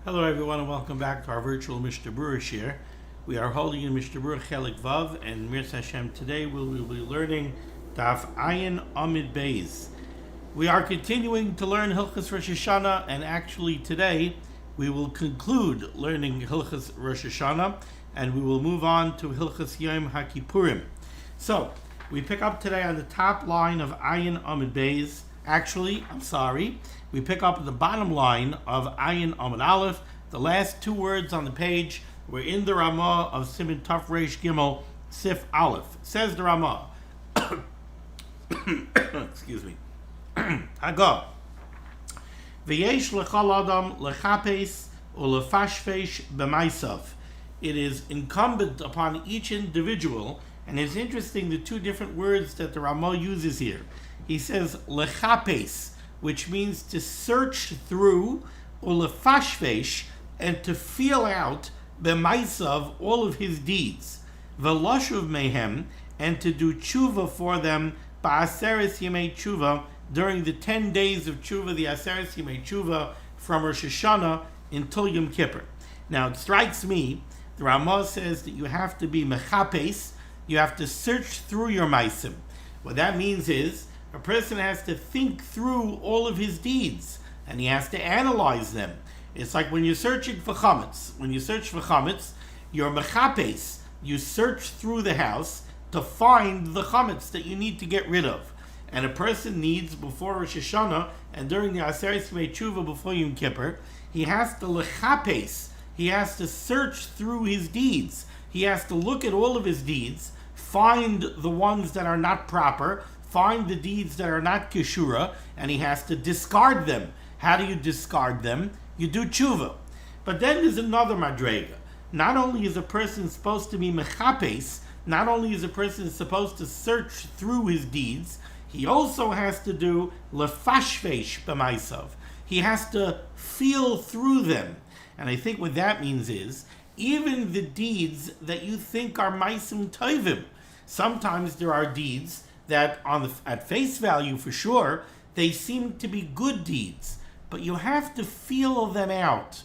Hello everyone and welcome back to our virtual Mishnah Berurah share. We are holding in Mishnah Berurah Chelik Vav, and Mir Hashem today we will be learning Daf Ayin Amid Beis. We are continuing to learn Hilchos Rosh Hashanah, and actually today we will conclude learning Hilchos Rosh Hashanah and we will move on to Hilchos Yom HaKippurim. So, we pick up today on the top line of Ayin Amid Beis. We pick up the bottom line of Ayin Amud Aleph. The last two words on the page were in the Ramah of Siman Taf Reish Gimel Sif Aleph. Says the Ramah, excuse me, Hagah, V'yesh lechal adam lechapes ulefashfesh b'maisav. It is incumbent upon each individual, and it's interesting the two different words that the Ramah uses here. He says lechapes, which means to search through, ulefashfesh, and to feel out b'maisav, all of his deeds, v'lashuv mehem, and to do tshuva for them, ba'aseres yemei tshuva, during the 10 days of tshuva, the aseres yemei tshuva, from Rosh Hashanah until Yom Kippur. Now it strikes me, the Ramah says that you have to be mechapes, you have to search through your maisim. What that means is, a person has to think through all of his deeds, and he has to analyze them. It's like when you're searching for chametz. When you search for chametz, you're mechapes. You search through the house to find the chametz that you need to get rid of. And a person needs, before Rosh Hashanah and during the Aseres Yemei Tshuva before Yom Kippur, he has to lechapes. He has to search through his deeds. He has to look at all of his deeds, find the ones that are not proper, find the deeds that are not keshura, and he has to discard them. How do you discard them? You do tshuva. But then there's another madrega. Not only is a person supposed to be mechapes, not only is a person supposed to search through his deeds, he also has to do lefashfesh b'maisav. He has to feel through them. And I think what that means is, even the deeds that you think are maisim tovim, sometimes there are deeds that at face value for sure, they seem to be good deeds, but you have to feel them out.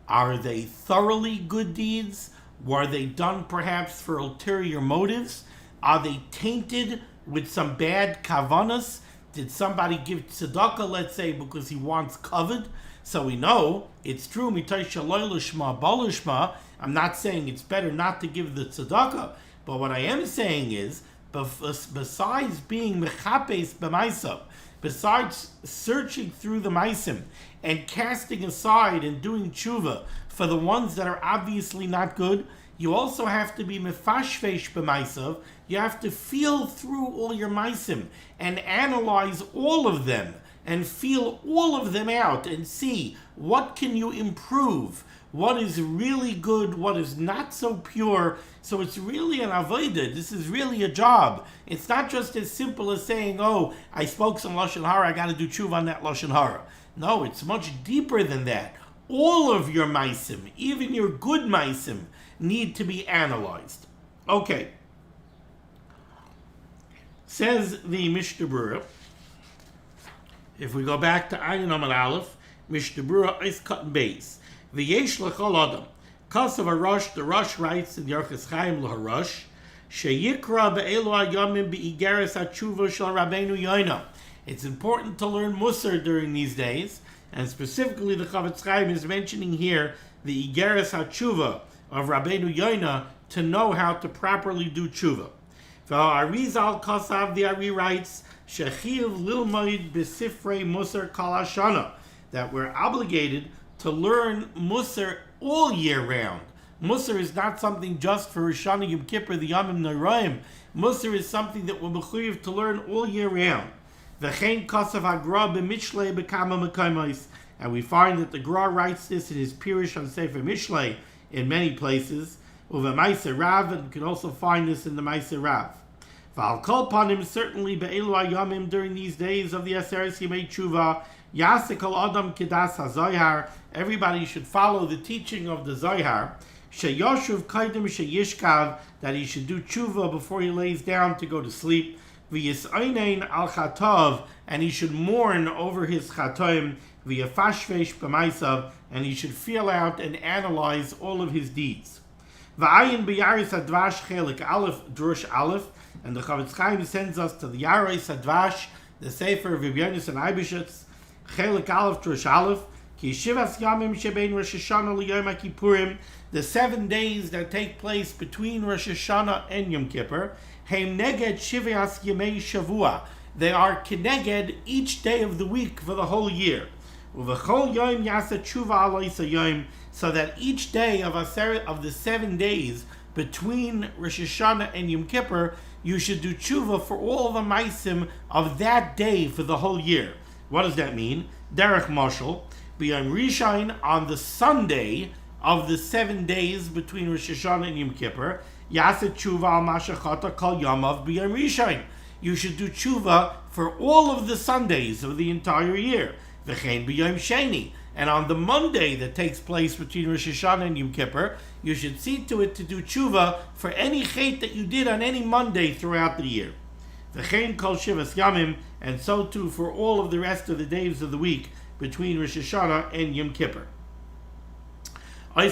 Are they thoroughly good deeds? Were they done perhaps for ulterior motives? Are they tainted with some bad kavanas? Did somebody give tzedakah, let's say, because he wants covet? So we know it's true, mitay shaloi lishma balishma. I'm not saying it's better not to give the tzedakah, but what I am saying is, besides being mechapes b'maisav, besides searching through the maisim and casting aside and doing tshuva for the ones that are obviously not good, you also have to be mefashfesh b'maisav. You have to feel through all your maisim and analyze all of them and feel all of them out and see what can you improve, what is really good, what is not so pure. So it's really an avodah. This is really a job. It's not just as simple as saying, oh, I spoke some Lashon Hara, I got to do tshuva on that Lashon Hara. No, it's much deeper than that. All of your maisim, even your good maisim, need to be analyzed. Okay. Says the Mishnah Berurah, if we go back to Ayin Amud Aleph, Mishnah Berurah is cut base. V'yesh lechol adam. Kasav Harosh, the Rosh writes in Yerchas Chaim LaHarosh, Sheyikra be'elu hayomim be'igeres hatshuva shel Rabbeinu Yoina. It's important to learn Musar during these days, and specifically the Chavetz Chaim is mentioning here the Igeres hatshuva of Rabbeinu Yoina to know how to properly do tshuva. V'ha'arizal Kasav, the Ari writes, Shechiv lilmoid b'sifrei Musar kol hashana, that we're obligated to learn Musar all year round. Musar is not something just for Rosh Hashanah, Yom Kippur, the Yomim Noraim. Musar is something that we're mechuyev to learn all year round. V'chein kasav hagra b'mishlei b'kama mekaymos, and we find that the Gra writes this in his Pirush on Sefer Mishlei in many places. Uv'maisa Rav, and you can also find this in the Maisa Rav. V'al kol panim, certainly be'elu hayomim, during these days of the Aseres Yemei Tshuva, Yasek al Adam Kedas HaZohar, everybody should follow the teaching of the Zohar, Sheyoshuv Kaidim Sheyishkav, that he should do tshuva before he lays down to go to sleep, V'yisaynein al Chatov, and he should mourn over his Chatoim, v'yafashvesh b'maisav, and he should feel out and analyze all of his deeds. V'ayin b'yaris advash chelik aleph drush aleph, and the Chavetz Chaim sends us to the Yaris Advash, the Sefer of Yomi and Eibishitz, chelik aleph drush aleph, ki shivas yamim shebein Rosh Hashanah l'Yom Kippurim, the 7 days that take place between Rosh Hashanah and Yom Kippur, heim neged shivas yemei shavua, they are keneged each day of the week for the whole year. Uvechol yom yasa tshuva aloisa yom, so that each day of the 7 days between Rosh Hashanah and Yom Kippur, you should do tshuva for all the maisim of that day for the whole year. What does that mean? Derech Moshel, b'yom Rishon, on the Sunday of the 7 days between Rosh Hashanah and Yom Kippur, yasa tshuva al mashachata kol yamav b'yom Rishon. You should do tshuva for all of the Sundays of the entire year. V'chein b'yom Sheni. And on the Monday that takes place between Rosh Hashanah and Yom Kippur, you should see to it to do tshuva for any chet that you did on any Monday throughout the year. V'chein kol shivas yamim, and so too for all of the rest of the days of the week between Rosh Hashanah and Yom Kippur. A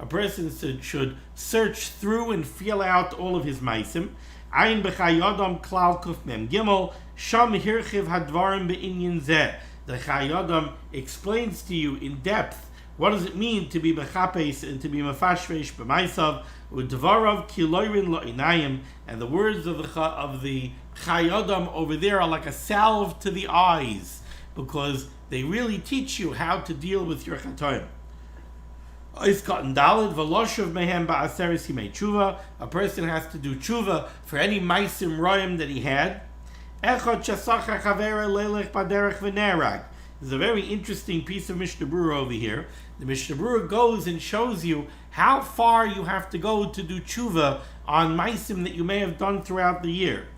person should search through and feel out all of his maisim. Ein b'chayodam klal kuf mem gimel sham hirchiv hadvarim be'inyan zeh. The Chayodam explains to you in depth what does it mean to be bechapes and to be mafashvesh b'maisav udvarav kiloirin lo'inayim, and the words of the Chayodam over there are like a salve to the eyes, because they really teach you how to deal with your chatoim. A person has to do tshuva for any maisim royim that he had. There's a very interesting piece of Mishnah Berurah over here. The Mishnah Berurah goes and shows you how far you have to go to do tshuva on maisim that you may have done throughout the year.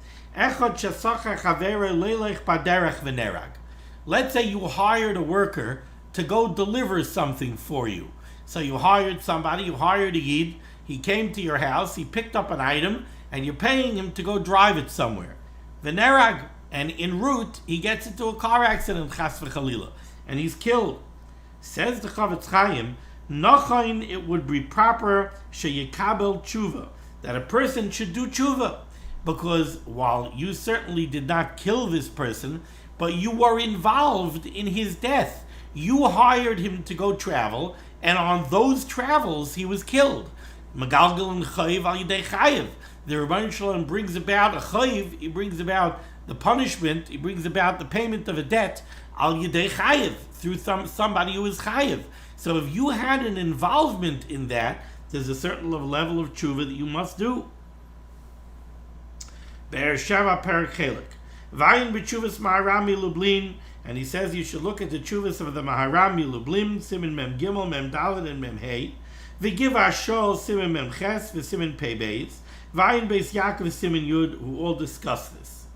Let's say you hired a worker to go deliver something for you. So you hired somebody, you hired a Yid, he came to your house, he picked up an item, and you're paying him to go drive it somewhere. V'nerag, and en route, he gets into a car accident, chas v'chalila, and he's killed. Says the Chavetz Chaim, Nochain, it would be proper, sheyikabel tshuva, that a person should do tshuva, because while you certainly did not kill this person, but you were involved in his death. You hired him to go travel, and on those travels he was killed. Magalgal and chayiv al yidei chayiv. The Rebbeinu Shalom brings about a chayiv, he brings about the punishment, he brings about the payment of a debt al yidei chayiv, through somebody who is chayiv. So if you had an involvement in that, there's a certain level of tshuva that you must do. Be'er Sheva Perik Chelik. Vayin b'tshuvas Maharami Lublin, and he says you should look at the tshuvas of the Maharami Lublin, Siman Mem Gimel, Mem Dalet, and Mem Hey. V'giv Ashol, Siman Mem Ches, v'Siman Pei Beis, Vayin Beis Yaakov, Siman Yud, who all discuss this.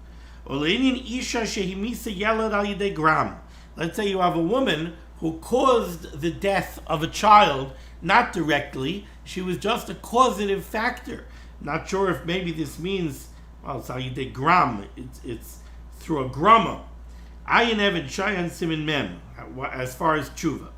Oleinin Isha Shehimisa Yelad Al Yidei Gram. Let's say you have a woman who caused the death of a child, not directly, she was just a causative factor. Not sure if maybe this means, well, it's Al Yidei Gram, it's through a grama. Ayin Evan Shayan Siman Mem, as far as tshuva.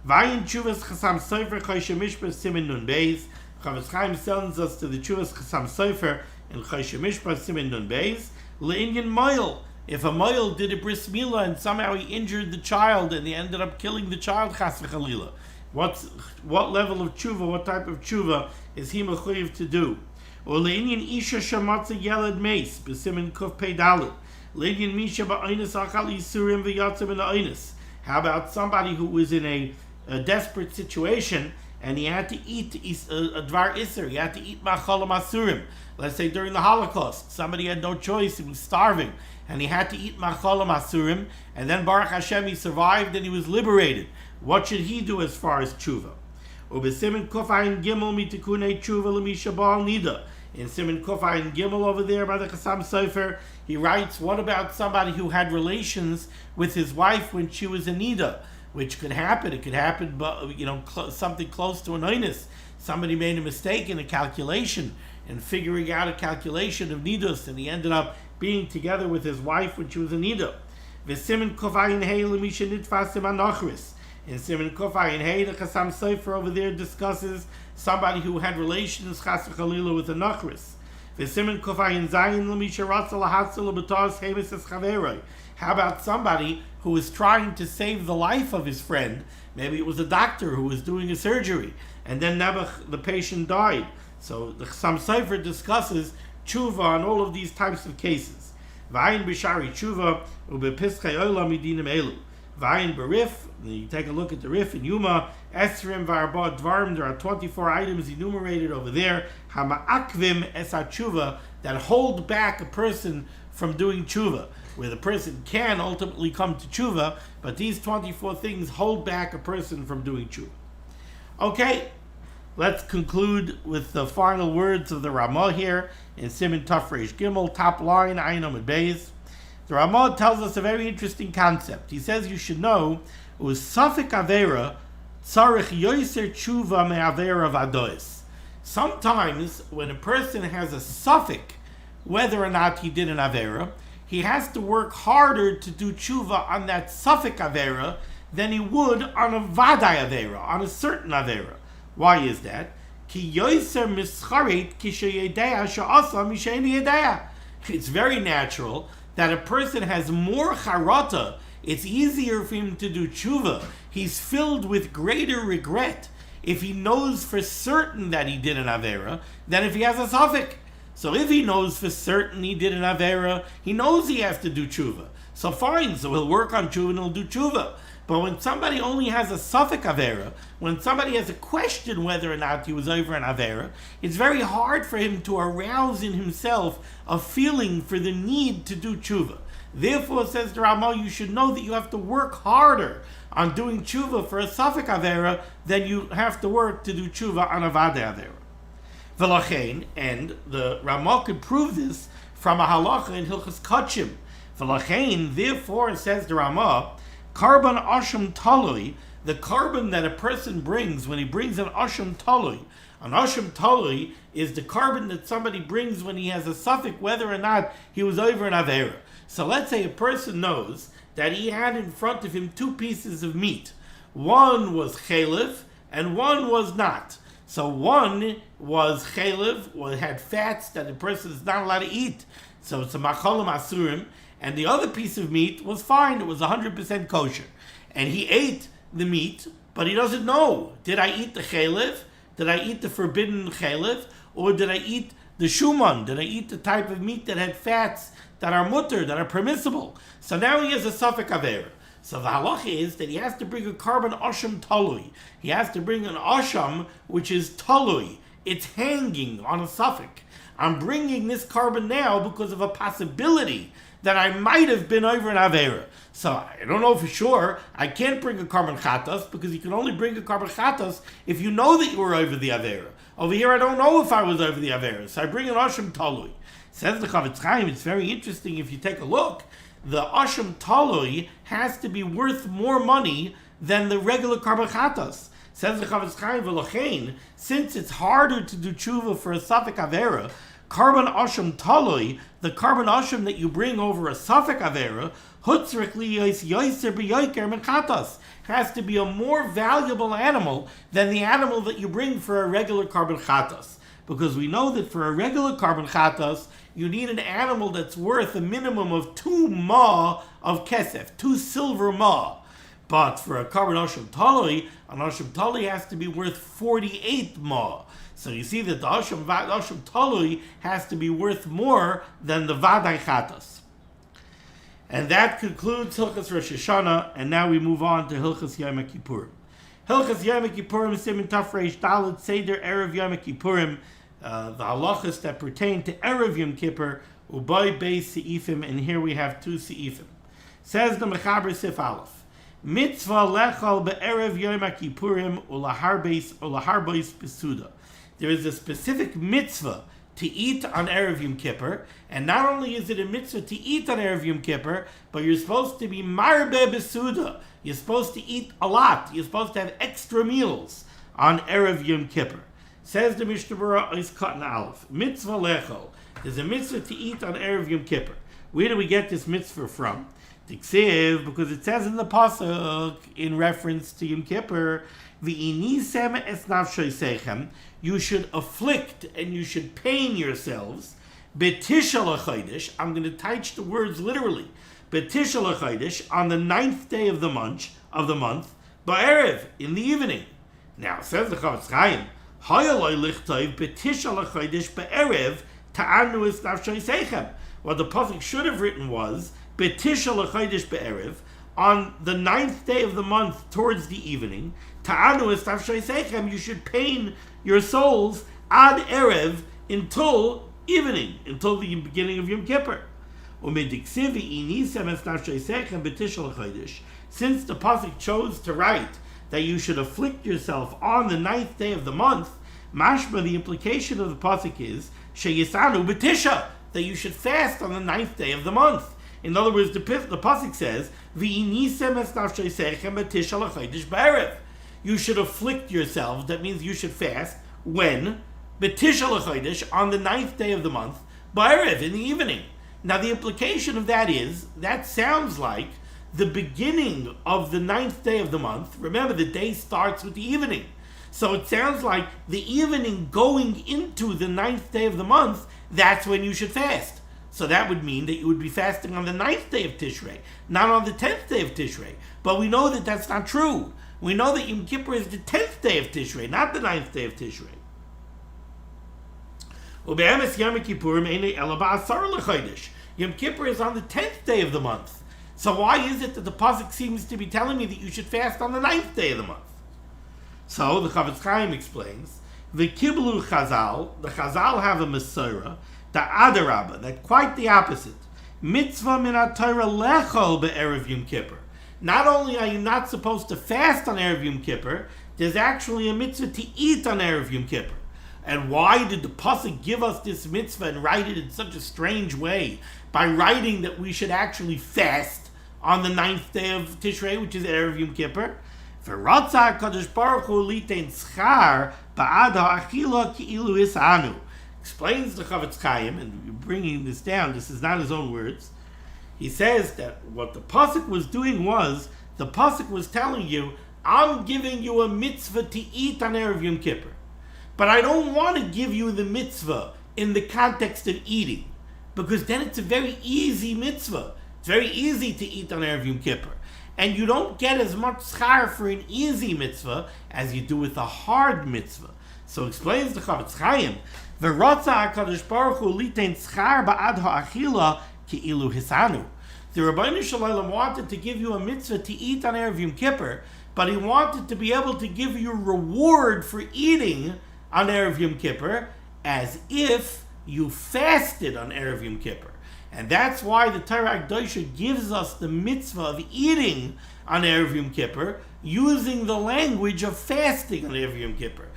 Vayin Tshuvas Chasam Sofer Choshe Mishpah Siman Nun Beis. Chavetz Chaim sends us to the Tshuvas Chasam Sofer and Choshe Mishpah Siman Nun Beis. Le'inyan Moil. If a Moil did a bris milah and somehow he injured the child and he ended up killing the child, chas v'chalila, what level of tshuva, what type of tshuva is he mechuyev to do? Or le'inyan Isha Shamatza Yelad Meis B'Siman Kuf Pei Dalet. Le'inyan Misha Ba'oinus Achal Yisurim V'Yatzim in Oinus. How about somebody who was in a desperate situation and he had to eat a dvar iser, he had to eat ma'cholam asurim. Let's say during the Holocaust, somebody had no choice, he was starving, and he had to eat ma'cholam asurim, and then Baruch Hashem, he survived and he was liberated. What should he do as far as tshuva? Ubesimin kofayin gimel mitikunei tshuva l'misha ba'al nida. In Siman Kofayin Gimel over there by the Chasam Sofer, he writes, what about somebody who had relations with his wife when she was a nida? Which could happen. It could happen, but something close to an oinus. Somebody made a mistake in a calculation and figuring out a calculation of nidus, and he ended up being together with his wife when she was a nida. V'simen kovayin hey l'misha nitfasim anochris. In Siman kovayin hey, the Chasam Sofer over there discusses somebody who had relations chas v'chalila with a nochris. V'simen kovayin zayin l'misha ratza lahatzil l'betos hemes es chaveroi. How about somebody who was trying to save the life of his friend? Maybe it was a doctor who was doing a surgery, and then the patient died. So the Chasam Sofer discusses tshuva on all of these types of cases. V'ayin b'shari tshuva u'bepischei olam midinim elu. V'ayin b'rif, you take a look at the rif in Yoma, Esrim v'arba dvarim, there are 24 items enumerated over there, hama'akvim es tshuva, that hold back a person from doing tshuva, where the person can ultimately come to tshuva, but these 24 things hold back a person from doing tshuva. Okay, let's conclude with the final words of the Ramah here in Siman Tafresh Gimel, top line, Ayin Amud Beis. The Ramah tells us a very interesting concept. He says you should know, was Safik Avera Tzarich Yoser Tshuva Me'Avera Vadois. Sometimes when a person has a suffix, whether or not he did an Avera, he has to work harder to do tshuva on that suffix Avera than he would on a Vadai Avera, on a certain Avera. Why is that? Ki yoser mischarit kishayedeya sha'asa misheni yedeya. It's very natural that a person has more charata. It's easier for him to do tshuva. He's filled with greater regret if he knows for certain that he did an Avera than if he has a suffix. So if he knows for certain he did an Avera, he knows he has to do tshuva. So fine, so he'll work on tshuva and he'll do tshuva. But when somebody only has a suffix Avera, when somebody has a question whether or not he was over an Avera, it's very hard for him to arouse in himself a feeling for the need to do tshuva. Therefore, says the Ramah, you should know that you have to work harder on doing tshuva for a suffix Avera than you have to work to do tshuva on a Vadei Avera. V'lachein, and the Ramah could prove this from a halacha in Hilchas Kachim. V'lachein, therefore, says the Ramah, Karban Asham Talui, the carbon that a person brings when he brings an Asham Talui. An Asham Talui is the carbon that somebody brings when he has a suffix, whether or not he was over an Avera. So let's say a person knows that he had in front of him two pieces of meat. One was chalev and one was not. So one was chalev, or it had fats that the person is not allowed to eat. So it's a macholim asurim. And the other piece of meat was fine. It was 100% kosher. And he ate the meat, but he doesn't know. Did I eat the chalev? Did I eat the forbidden chalev? Or did I eat the shuman? Did I eat the type of meat that had fats that are mutter, that are permissible? So now he has a suffix avera. So the halacha is that he has to bring a carbon asham talui. He has to bring an asham which is talui. It's hanging on a suffix. I'm bringing this carbon now because of a possibility that I might have been over an Avera. So I don't know for sure. I can't bring a carbon chatas because you can only bring a carbon chatas if you know that you were over the Avera. Over here I don't know if I was over the Avera. So I bring an Asham Talui. Says the Chavetz Chaim, it's very interesting if you take a look. The Asham Talui has to be worth more money than the regular carbon chatas. Says the Chavetz Chaim, v'lochein, since it's harder to do tshuva for a suffix Avera, carbon asham talui, the carbon asham that you bring over a suffix avera, has to be a more valuable animal than the animal that you bring for a regular carbon chatas. Because we know that for a regular carbon chatas, you need an animal that's worth a minimum of 2 ma of kesef, 2 silver ma. But for a carbon asham talui, an asham talui has to be worth 48 ma. So you see that the Asham Talui has to be worth more than the Vadai Chatas. And that concludes Hilchas Rosh Hashanah, and now we move on to Hilchas Yom Kippurim. Hilchas Yom Kippurim, Siman Tafresh Dalet, Seder Erev Yom Kippurim, the halachas that pertain to Erev Yom Kippur, Ubay Beis Seifim, and here we have 2 Seifim. Says the Mechaber Sif Aleph, Mitzvah lechal be'erev Yom Kippurim ulaharbeis besuda. There is a specific mitzvah to eat on Erev Yom Kippur, and not only is it a mitzvah to eat on Erev Yom Kippur, but you're supposed to be marbe besuda. You're supposed to eat a lot. You're supposed to have extra meals on Erev Yom Kippur. Says the Mishnah Berurah is Katan Aleph. Mitzvah lechol. There's a mitzvah to eat on Erev Yom Kippur. Where do we get this mitzvah from? Diksiv, because it says in the pasuk in reference to Yom Kippur, V'inisem es nafshoisechem, you should afflict and you should pain yourselves. Betisha l'chodesh, I'm going to teach the words literally. Betisha l'chodesh, on the 9th day of the month, ba'erev, in the evening. Now, says the Chavetz Chaim, Hayaloi lichtov betisha l'chodesh ba'erev ta'anu es nafshoisechem. What the pasuk should have written was betisha l'chodesh ba'erev, on the 9th day of the month towards the evening. Ta'anu es nafshoisechem, you should pain your souls ad erev until evening, until the beginning of Yom Kippur. Since the pasuk chose to write that you should afflict yourself on the 9th day of the month, mashma, the implication of the pasuk is sheyisanu betisha, that you should fast on the 9th day of the month. In other words, the pasuk says v'inisem es nafshoisechem betisha l'chodesh b'erev. You should afflict yourselves. That means you should fast when betisha l'chodesh, on the 9th day of the month, b'erev, in the evening. Now the implication of that is, that sounds like the beginning of the 9th day of the month. Remember, the day starts with the evening. So it sounds like the evening going into the 9th day of the month, that's when you should fast. So that would mean that you would be fasting on the 9th day of Tishrei, not on the 10th day of Tishrei. But we know that that's not true. We know that Yom Kippur is the 10th day of Tishrei, not the 9th day of Tishrei. Yom Kippur is on the 10th day of the month. So why is it that the pasuk seems to be telling me that you should fast on the 9th day of the month? So the Chavetz Chaim explains, the Kiblu Chazal, the Chazal have a Mesorah, the Adarabba, that quite the opposite. Mitzvah min HaTorah lechol be'erev Yom Kippur. Not only are you not supposed to fast on Erev Yom Kippur, there's actually a mitzvah to eat on Erev Yom Kippur. And why did the pasuk give us this mitzvah and write it in such a strange way? By writing that we should actually fast on the 9th day of Tishrei, which is Erev Yom Kippur. V'ratza HaKadosh Baruch Hu litein schar ba'ad ha'achila ki'ilu isanu. Explains the Chavetz Chaim, and bringing this down, this is not his own words. He says that what the pasuk was doing was, the pasuk was telling you, I'm giving you a mitzvah to eat on Erev Yom Kippur. But I don't want to give you the mitzvah in the context of eating, because then it's a very easy mitzvah. It's very easy to eat on Erev Yom Kippur. And you don't get as much schar for an easy mitzvah as you do with a hard mitzvah. So explains the Chavetz Chaim, V'ratza HaKadosh Baruch Hu litein schar ba'ad ha'achila ki'ilu hisanu. The Rabbeinu Shalom wanted to give you a mitzvah to eat on Erev Yom Kippur, but he wanted to be able to give you reward for eating on Erev Yom Kippur as if you fasted on Erev Yom Kippur. And that's why the Torah Akdosha gives us the mitzvah of eating on Erev Yom Kippur using the language of fasting on Erev Yom Kippur.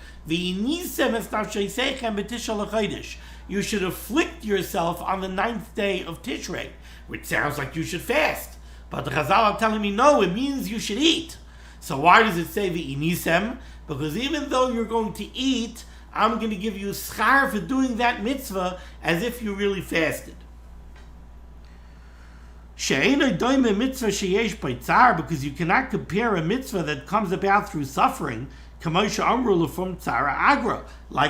You should afflict yourself on the 9th day of Tishrei, which sounds like you should fast. But the Chazal are telling me, no, it means you should eat. So why does it say v'inisem? Because even though you're going to eat, I'm going to give you schar for doing that mitzvah as if you really fasted. Because you cannot compare a mitzvah that comes about through suffering, like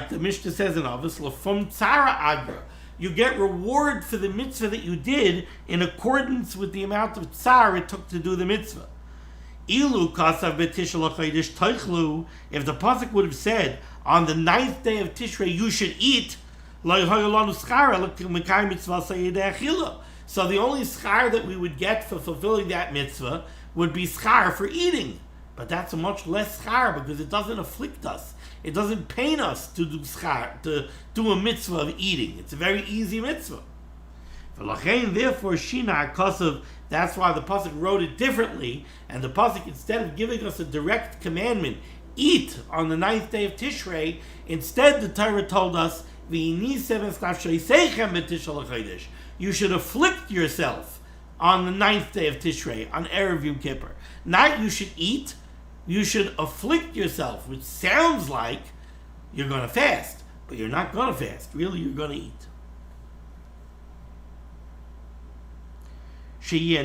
the Mishnah says in Avos, lefum tzara agra. You get reward for the mitzvah that you did in accordance with the amount of tzar it took to do the mitzvah. Ilu kasav b'tishel chodesh toichlu. If the pasuk would have said on the 9th day of Tishrei you should eat, so the only schar that we would get for fulfilling that mitzvah would be schar for eating. But that's a much less schar because it doesn't afflict us. It doesn't pain us to do schar, to do a mitzvah of eating. It's a very easy mitzvah. Therefore, Shina Kosav, that's why the pasuk wrote it differently, and the pasuk, instead of giving us a direct commandment, eat on the 9th day of Tishrei, instead the Torah told us, you should afflict yourself on the 9th day of Tishrei, on Erev Yom Kippur. Not you should eat, you should afflict yourself, which sounds like you're going to fast, but you're not going to fast. Really, you're going to eat. We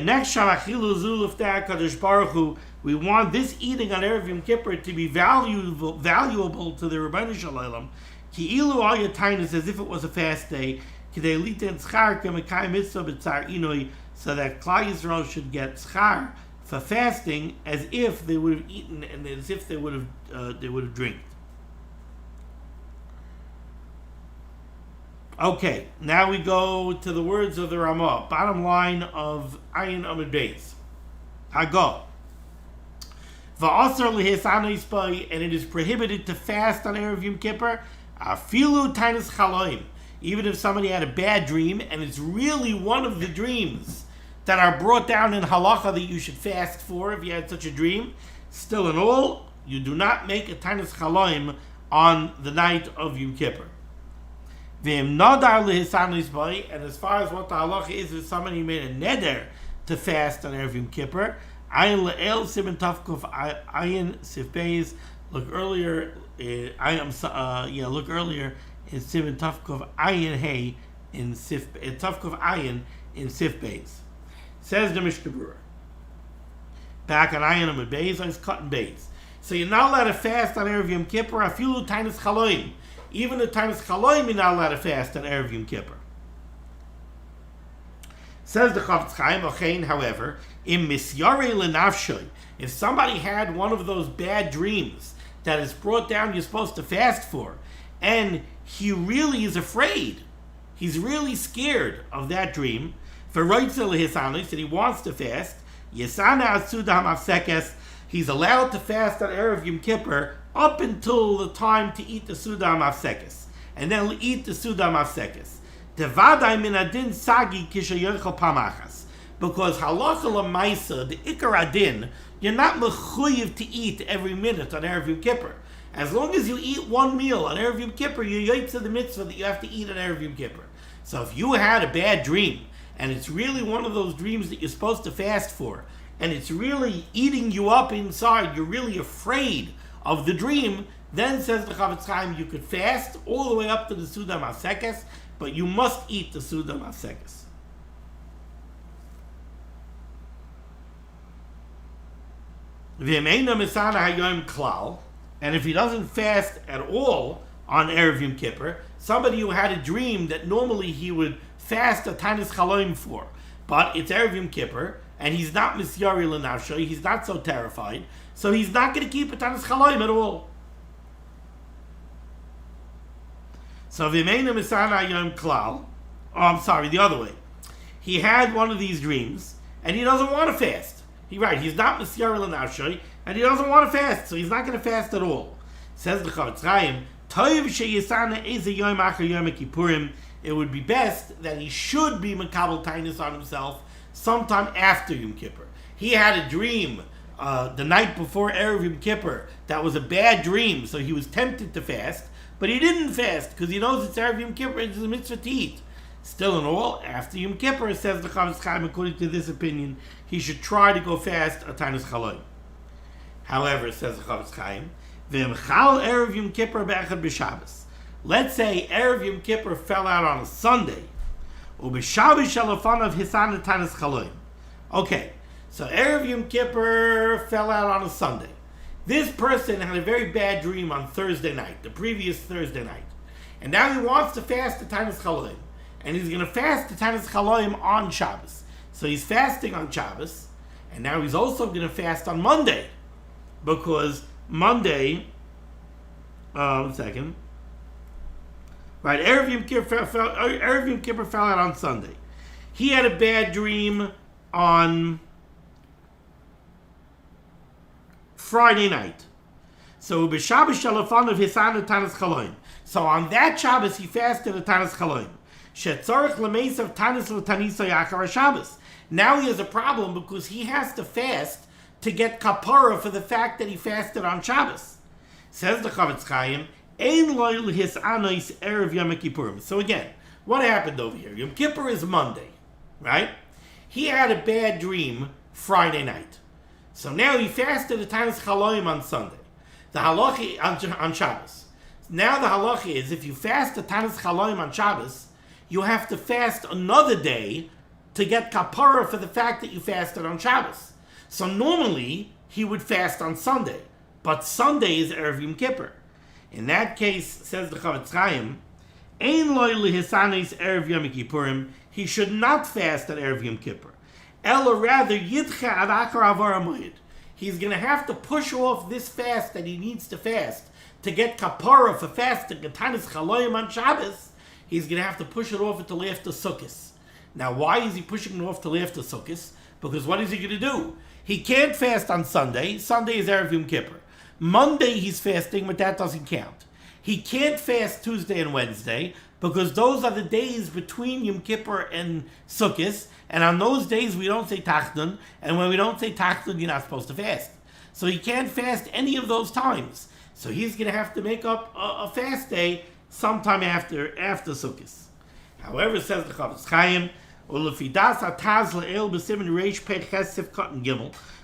want this eating on Erev Yom Kippur to be valuable to the Rebbeinu Shalom. Ki'ilu al yatainis, as if it was a fast day. Kidei liten tzchar k'mekai mitzvah b'tzar inoi, so that Klal Yisrael should get tzchar for fasting, as if they would have eaten and as if they would have drank. Okay, now we go to the words of the Ramah. Bottom line of Ayin Amud Beis. Hago. Va'asar lehisanoi spay, and it is prohibited to fast on Erev Yom Kippur. Afilu tainis chaloim. Even if somebody had a bad dream, and it's really one of the dreams that are brought down in halacha that you should fast for if you had such a dream, still in all, you do not make a tainis chaloim on the night of Yom Kippur. And as far as what the halacha is, if somebody made a neder to fast on Erev Yom Kippur, ayin le'el siman tafkuf ayin sif beis. Look earlier. Look earlier in siman tafkuf ayin hey in sif tafkuf ayin in sif beis. Says the Mishnah Berurah. Back on ayin amud beis, on cutting beis. So you're not allowed to fast on Erev Yom Kippur. Afilu tainis chaloim. Even the times chaloim, you're not allowed to fast on Erev Yom Kippur. Says the Chafetz Chaim, Ochein, however, im misyarei lenafshoy, if somebody had one of those bad dreams that is brought down you're supposed to fast for, and he really is afraid, he's really scared of that dream, v'roitzel lehisanos, that he wants to fast, yesana asudam afsekes, he's allowed to fast on Erev Yom Kippur up until the time to eat the Sudam Afsekes. And then he'll eat the Sudam Afsekes. Devadai min adin sagi kishayochel pamachas. Because halacha l'maisa, the ikar adin, you're not mechuyev to eat every minute on Erev Yom Kippur. As long as you eat one meal on Erev Yom Kippur, you're yoytze the mitzvah that you have to eat on Erev Yom Kippur. So if you had a bad dream, and it's really one of those dreams that you're supposed to fast for, and it's really eating you up inside, you're really afraid of the dream, then says the Chafetz Chaim, you could fast all the way up to the Sudam HaSekes, but you must eat the Sudam HaSekes. V'yemeina misana hayom klal, and if he doesn't fast at all on Erev Yom Kippur, somebody who had a dream that normally he would fast a tainis chaloim for, but it's Erev Yom Kippur, and he's not misyari l'nafsho, he's not so terrified, so he's not going to keep a tainis chaloim at all. So v'yemeina misana hayom klal, the other way. He had one of these dreams, and he doesn't want to fast. He's not Misyar l'nafshay, and he doesn't want to fast, so he's not going to fast at all. Says the Chafetz Chaim, Toiv sheyisana eze yom achar yom kippurim. It would be best that he should be makabel tainus on himself sometime after Yom Kippur. He had a dream the night before Erev Yom Kippur that was a bad dream, so he was tempted to fast, but he didn't fast because he knows it's Erev Yom Kippur and it's a mitzvah to eat. Still in all, after Yom Kippur, says the Chafetz Chaim, according to this opinion, he should try to go fast a tainis chaloim. However, says the Chafetz Chaim, v'emchal Erev Yom Kippur be'echad b'Shabbos. Let's say Erev Yom Kippur fell out on a Sunday, u'b'Shabbos shalafanav hisan tainis chaloim. Okay, so Erev Yom Kippur fell out on a Sunday. This person had a very bad dream on Thursday night, the previous Thursday night, and now he wants to fast the tainis chaloim. And he's going to fast the tainis chaloim on Shabbos. So he's fasting on Shabbos, and now he's also going to fast on Monday, because Monday, Erev Yom Kippur fell out on Sunday. He had a bad dream on Friday night. So b'Shabbos shalafan of hisan tainis chaloim. So on that Shabbos he fasted a tainis chaloim. Now he has a problem because he has to fast to get kapara for the fact that he fasted on Shabbos. Says the Chafetz Chaim, so again, what happened over here? Yom Kippur is Monday, right? He had a bad dream Friday night. So now he fasted a tainis chaloim on Sunday. The halacha on Shabbos. Now the halacha is if you fast a tainis chaloim on Shabbos, you have to fast another day to get kapara for the fact that you fasted on Shabbos. So normally, he would fast on Sunday, but Sunday is Erev Yom Kippur. In that case, says the Chavetz Chaim, Ein loy lehisanes Erev Yom Kippurim, he should not fast at Erev Yom Kippur. Ella rather, Yidcha ad akar avar hamoed. He's going to have to push off this fast that he needs to fast to get kapara for fasting Getanis Chaloyim on Shabbos. He's going to have to push it off until after Sukkot. Now, why is he pushing it off till after Sukkot? Because what is he going to do? He can't fast on Sunday. Sunday is Erev Yom Kippur. Monday he's fasting, but that doesn't count. He can't fast Tuesday and Wednesday because those are the days between Yom Kippur and Sukkot, and on those days we don't say Tachdun, and when we don't say Tachdun, you're not supposed to fast. So he can't fast any of those times. So he's going to have to make up a fast day sometime after Sukkot. However, says the Chavetz Chaim,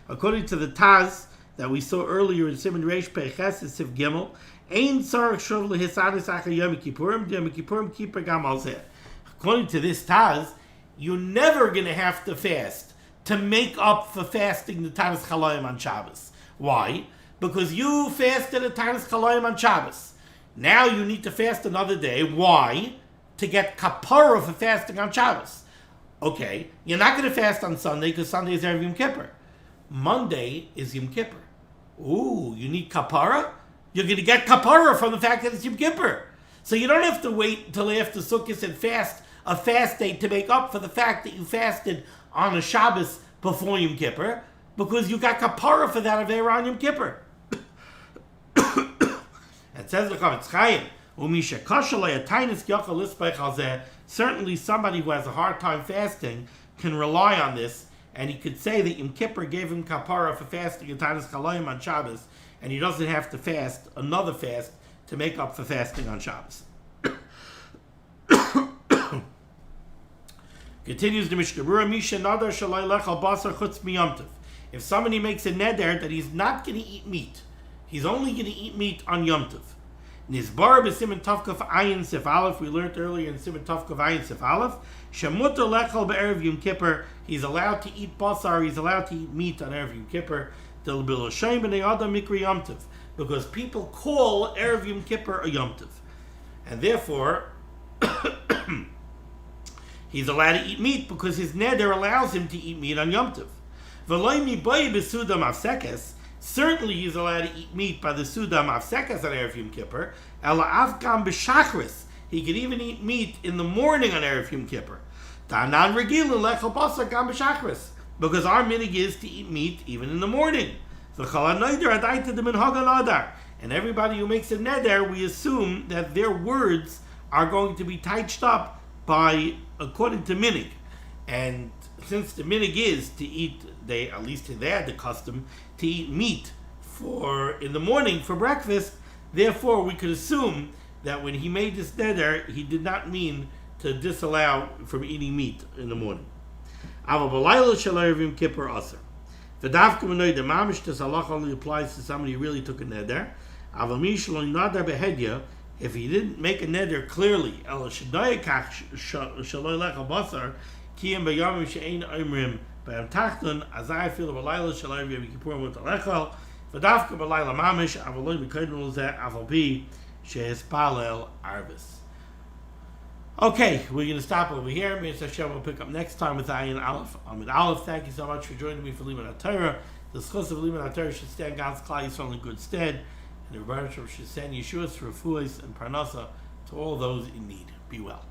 according to the Taz that we saw earlier in Siman Reish Pei Ches Sif Gimel, according to this Taz, you're never going to have to fast to make up for fasting the Tanis Chalayim on Shabbos. Why? Because you fasted the Tanis Chalayim on Shabbos. Now you need to fast another day. Why? To get kapara for fasting on Shabbos. Okay, you're not going to fast on Sunday because Sunday is Erev Yom Kippur. Monday is Yom Kippur. Ooh, you need kapara? You're going to get kapara from the fact that it's Yom Kippur. So you don't have to wait until after Sukkot and fast a fast day to make up for the fact that you fasted on a Shabbos before Yom Kippur, because you got kapara for that Aveira on Yom Kippur. It says the Chavetz Chaim, certainly somebody who has a hard time fasting can rely on this, and he could say that Yom Kippur gave him kapara for fasting in Tanis Chalayim on Shabbos, and he doesn't have to fast another fast to make up for fasting on Shabbos. Continues the Mishnah, if somebody makes a neder that he's not going to eat meat, he's only going to eat meat on Yom Tov. Nizbar b'Siman Tavkaf Ayin Sif Aleph, we learned earlier in Siman Tavkaf Ayin Sif Aleph, Shemuter lechal be'erev Yom Kippur, he's allowed to eat basar, he's allowed to eat meat on Erev Yom Kippur, Del Biloshem b'nei Adam Mikri Yom Tov, because people call Erev Yom Kippur a Yom Tov. And therefore, he's allowed to eat meat because his neder allows him to eat meat on Yom Tov. V'loy miboy b'Suda Mafsekes, certainly he's allowed to eat meat by the Suda Mafsekes on Erev Yom Kippur. Ela Avgam b'Shachris, he could even eat meat in the morning on Erev Yom Kippur. Ta'anan regilin lechel basar gam b'Shachris, because our minig is to eat meat even in the morning. And everybody who makes a neder, we assume that their words are going to be touched up by, according to minig. And since the minig is to eat, at least they had the custom to eat meat in the morning for breakfast, therefore we could assume that when he made this neder, he did not mean to disallow from eating meat in the morning. The dafka menoy the mamish this halacha only applies to somebody who really took a neder. If he didn't make a neder clearly, okay, we're going to stop over here. Mr. Hashem will pick up next time with Ayin Aleph. Amid Aleph, thank you so much for joining me for limud HaTorah. The schus of limud HaTorah should stand God's Klal Yisrael in good stead, and the Berurah should send Yeshua's refuahs and parnasa to all those in need. Be well.